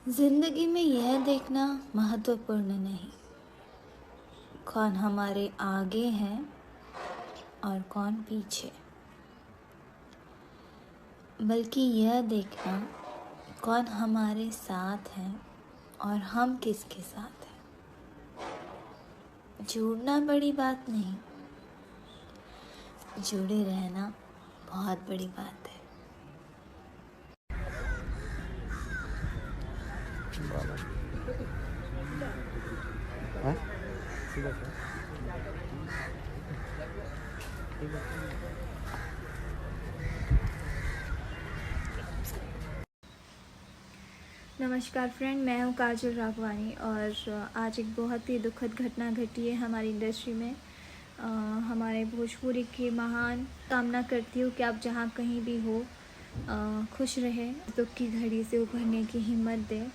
जिंदगी में यह देखना महत्वपूर्ण नहीं कौन हमारे आगे है और कौन पीछे, बल्कि यह देखना कौन हमारे साथ है और हम किसके साथ हैं। जुड़ना बड़ी बात नहीं, जुड़े रहना बहुत बड़ी बात है। नमस्कार फ्रेंड, मैं हूँ काजल राघवानी और आज एक बहुत ही दुखद घटना घटी है हमारी इंडस्ट्री में। हमारे भोजपुरी के महान, कामना करती हूँ कि आप जहाँ कहीं भी हो खुश रहें, दुख की घड़ी से उभरने की हिम्मत दें।